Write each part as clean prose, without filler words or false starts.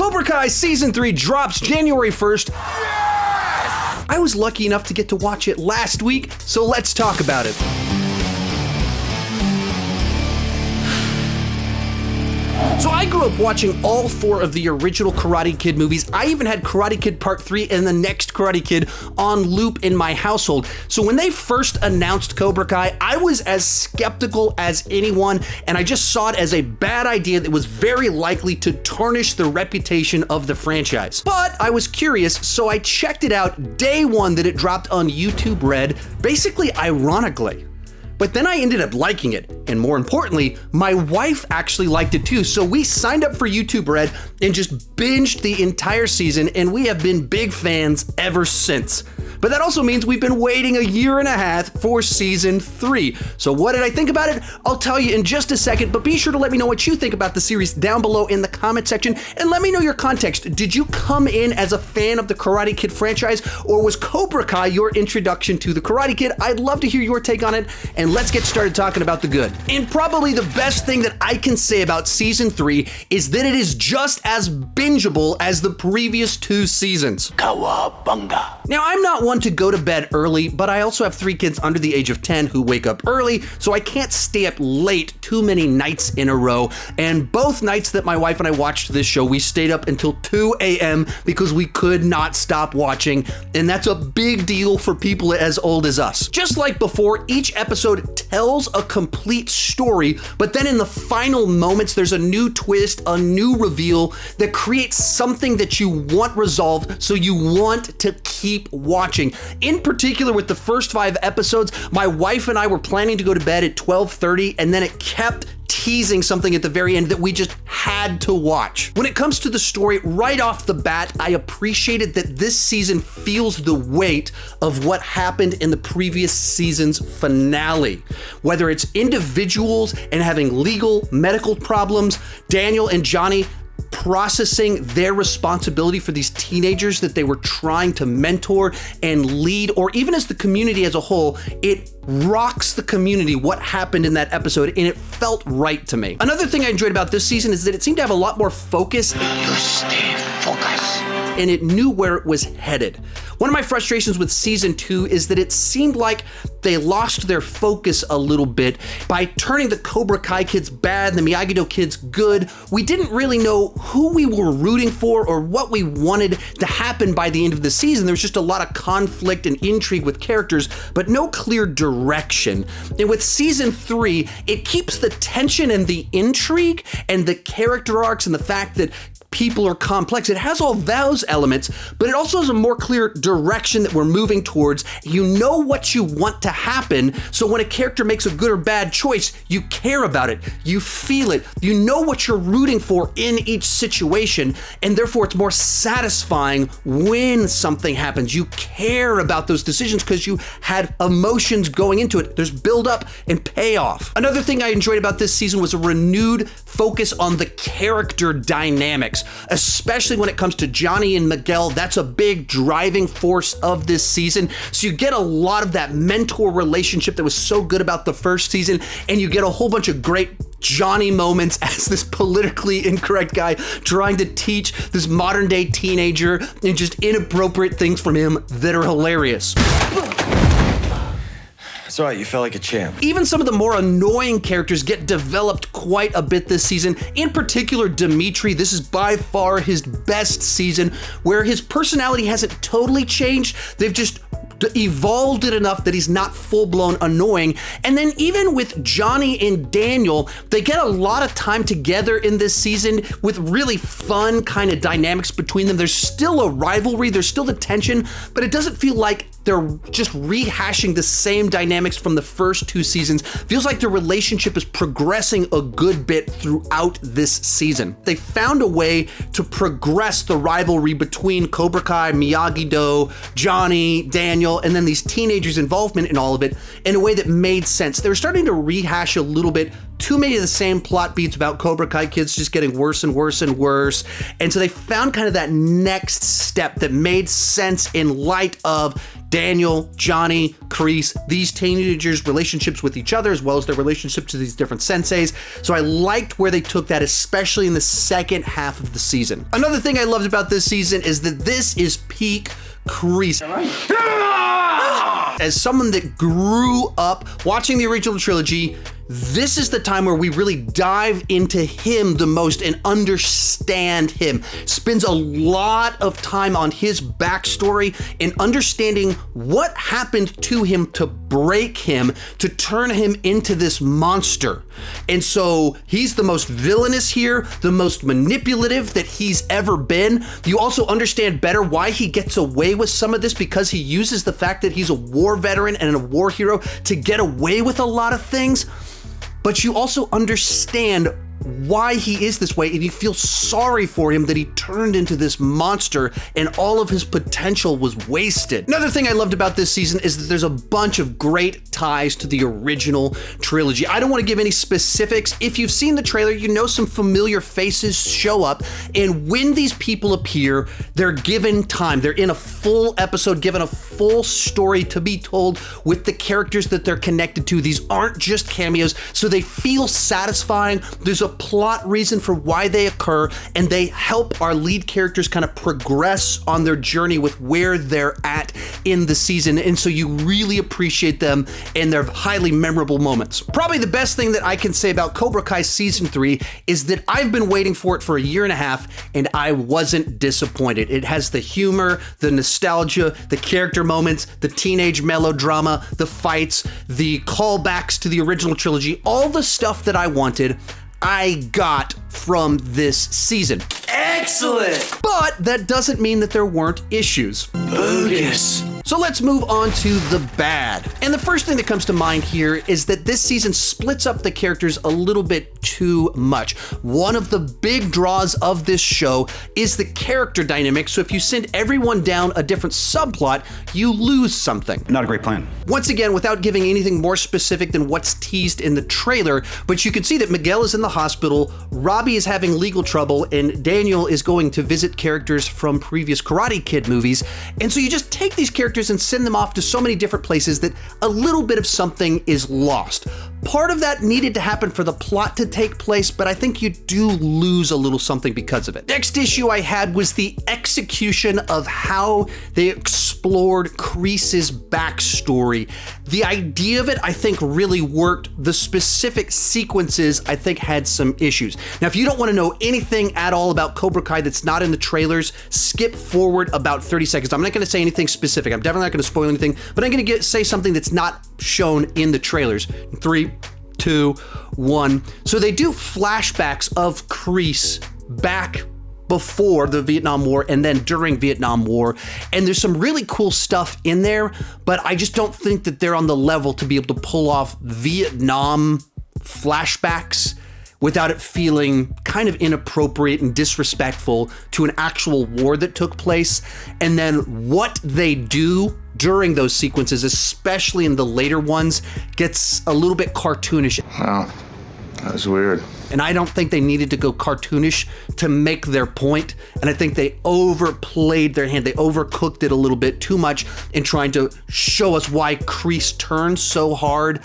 Cobra Kai Season 3 drops January 1st. Yes! I was lucky enough to get to watch it last week, so let's talk about it. So I grew up watching all 4 of the original Karate Kid movies. I even had Karate Kid Part 3 and the next Karate Kid on loop in my household. So when they first announced Cobra Kai, I was as skeptical as anyone, and I just saw it as a bad idea that was very likely to tarnish the reputation of the franchise. But I was curious, so I checked it out day one that it dropped on YouTube Red, basically ironically. But then I ended up liking it, and more importantly, my wife actually liked it too, so we signed up for YouTube Red and just binged the entire season, and we have been big fans ever since. But that also means we've been waiting a year and a half for Season 3. So what did I think about it? I'll tell you in just a second, but be sure to let me know what you think about the series down below in the comment section, and let me know your context. Did you come in as a fan of the Karate Kid franchise, or was Cobra Kai your introduction to the Karate Kid? I'd love to hear your take on it, and let's get started talking about the good. And probably the best thing that I can say about Season 3 is that it is just as bingeable as the previous 2 seasons. Kawabunga. Now, I'm not one to go to bed early, but I also have 3 kids under the age of 10 who wake up early, so I can't stay up late too many nights in a row. And both nights that my wife and I watched this show, we stayed up until 2 a.m. because we could not stop watching, and that's a big deal for people as old as us. Just like before, each episode tells a complete story, but then in the final moments, there's a new twist, a new reveal that creates something that you want resolved, so you want to keep watching. In particular, with the first 5 episodes, my wife and I were planning to go to bed at 12:30, and then it kept teasing something at the very end that we just had to watch. When it comes to the story, right off the bat, I appreciated that this season feels the weight of what happened in the previous season's finale. Whether it's individuals and having legal, medical problems, Daniel and Johnny processing their responsibility for these teenagers that they were trying to mentor and lead, or even as the community as a whole, it rocks the community what happened in that episode, and it felt right to me. Another thing I enjoyed about this season is that it seemed to have a lot more focus. You stay focused. And it knew where it was headed. One of my frustrations with Season 2 is that it seemed like they lost their focus a little bit by turning the Cobra Kai kids bad and the Miyagi-Do kids good. We didn't really know who we were rooting for or what we wanted to happen by the end of the season. There was just a lot of conflict and intrigue with characters, but no clear direction. And with Season 3, it keeps the tension and the intrigue and the character arcs and the fact that people are complex. It has all those elements, but it also has a more clear direction that we're moving towards. You know what you want to happen, so when a character makes a good or bad choice, you care about it, you feel it, you know what you're rooting for in each situation, and therefore it's more satisfying when something happens. You care about those decisions because you had emotions going into it. There's build up and payoff. Another thing I enjoyed about this season was a renewed focus on the character dynamics, especially when it comes to Johnny and Miguel. That's a big driving force of this season. So you get a lot of that mentor relationship that was so good about the first season, and you get a whole bunch of great Johnny moments as this politically incorrect guy trying to teach this modern day teenager and just inappropriate things from him that are hilarious. It's all right, you felt like a champ. Even some of the more annoying characters get developed quite a bit this season. In particular, Dimitri, this is by far his best season, where his personality hasn't totally changed. They've just evolved it enough that he's not full-blown annoying. And then even with Johnny and Daniel, they get a lot of time together in this season with really fun kind of dynamics between them. There's still a rivalry, there's still the tension, but it doesn't feel like they're just rehashing the same dynamics from the first 2 seasons. Feels like their relationship is progressing a good bit throughout this season. They found a way to progress the rivalry between Cobra Kai, Miyagi-Do, Johnny, Daniel, and then these teenagers' involvement in all of it in a way that made sense. They were starting to rehash a little bit too many of the same plot beats about Cobra Kai kids just getting worse and worse and worse. And so they found kind of that next step that made sense in light of Daniel, Johnny, Kreese, these teenagers' relationships with each other, as well as their relationship to these different senseis. So I liked where they took that, especially in the second half of the season. Another thing I loved about this season is that this is peak Kreese. As someone that grew up watching the original trilogy, this is the time where we really dive into him the most and understand him. Spends a lot of time on his backstory and understanding what happened to him to break him, to turn him into this monster. And so he's the most villainous here, the most manipulative that he's ever been. You also understand better why he gets away with some of this, because he uses the fact that he's a war veteran and a war hero to get away with a lot of things. But you also understand why he is this way, and you feel sorry for him that he turned into this monster and all of his potential was wasted. Another thing I loved about this season is that there's a bunch of great ties to the original trilogy. I don't want to give any specifics. If you've seen the trailer, you know some familiar faces show up, and when these people appear, they're given time. They're in a full episode, given a full story to be told with the characters that they're connected to. These aren't just cameos, so they feel satisfying. There's a plot reason for why they occur, and they help our lead characters kind of progress on their journey with where they're at in the season, and so you really appreciate them and their highly memorable moments. Probably the best thing that I can say about Cobra Kai Season 3 is that I've been waiting for it for a year and a half, and I wasn't disappointed. It has the humor, the nostalgia, the character moments, the teenage melodrama, the fights, the callbacks to the original trilogy, all the stuff that I wanted. I got from this season. Excellent! But that doesn't mean that there weren't issues. Bogus. So let's move on to the bad. And the first thing that comes to mind here is that this season splits up the characters a little bit too much. One of the big draws of this show is the character dynamic, so if you send everyone down a different subplot, you lose something. Not a great plan. Once again, without giving anything more specific than what's teased in the trailer, but you can see that Miguel is in the hospital, Robbie is having legal trouble, and Daniel is going to visit characters from previous Karate Kid movies. And so you just take these characters and send them off to so many different places that a little bit of something is lost. Part of that needed to happen for the plot to take place, but I think you do lose a little something because of it. Next issue I had was the execution of how they explored Kreese's backstory. The idea of it, I think, really worked. The specific sequences, I think, had some issues. Now, if you don't want to know anything at all about Cobra Kai that's not in the trailers, skip forward about 30 seconds. I'm not going to say anything specific. I'm definitely not going to spoil anything, but I'm going to say something that's not shown in the trailers. 3, 2, 1. So they do flashbacks of Kreese back before the Vietnam War and then during Vietnam War. And there's some really cool stuff in there, but I just don't think that they're on the level to be able to pull off Vietnam flashbacks without it feeling kind of inappropriate and disrespectful to an actual war that took place. And then what they do during those sequences, especially in the later ones, gets a little bit cartoonish. Wow, that was weird. And I don't think they needed to go cartoonish to make their point. And I think they overplayed their hand. They overcooked it a little bit too much in trying to show us why Kreese turned so hard.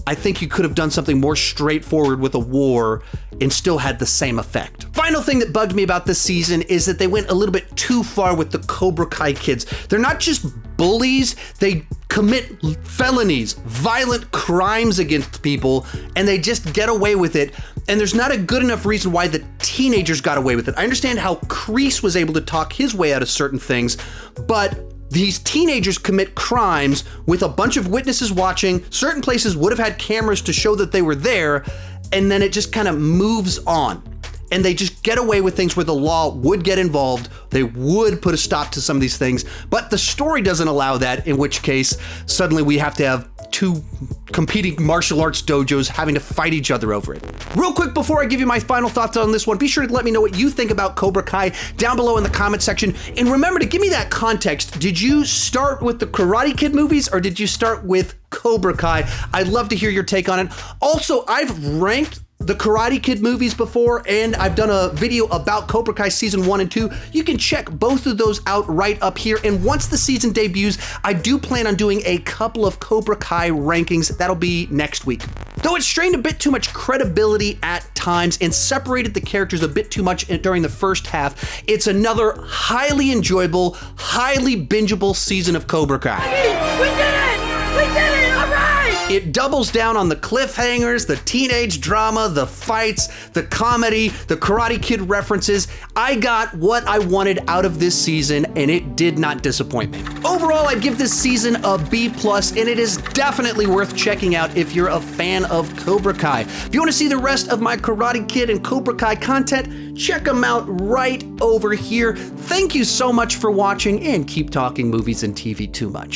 I think you could have done something more straightforward with a war and still had the same effect. Final thing that bugged me about this season is that they went a little bit too far with the Cobra Kai kids. They're not just bullies, they commit felonies, violent crimes against people, and they just get away with it. And there's not a good enough reason why the teenagers got away with it. I understand how Kreese was able to talk his way out of certain things, but these teenagers commit crimes with a bunch of witnesses watching. Certain places would have had cameras to show that they were there, and then it just kind of moves on. And they just get away with things where the law would get involved. They would put a stop to some of these things, but the story doesn't allow that, in which case suddenly we have to have two competing martial arts dojos having to fight each other over it. Real quick before I give you my final thoughts on this one, be sure to let me know what you think about Cobra Kai down below in the comment section. And remember to give me that context. Did you start with the Karate Kid movies or did you start with Cobra Kai? I'd love to hear your take on it. Also, I've ranked the Karate Kid movies before, and I've done a video about Cobra Kai season 1 and 2. You can check both of those out right up here. And once the season debuts, I do plan on doing a couple of Cobra Kai rankings. That'll be next week. Though it strained a bit too much credibility at times and separated the characters a bit too much during the first half, it's another highly enjoyable, highly bingeable season of Cobra Kai. We did it! We did it! All right! It doubles down on the cliffhangers, the teenage drama, the fights, the comedy, the Karate Kid references. I got what I wanted out of this season, and it did not disappoint me. Overall, I'd give this season a B+, and it is definitely worth checking out if you're a fan of Cobra Kai. If you want to see the rest of my Karate Kid and Cobra Kai content, check them out right over here. Thank you so much for watching, and keep talking movies and TV too much.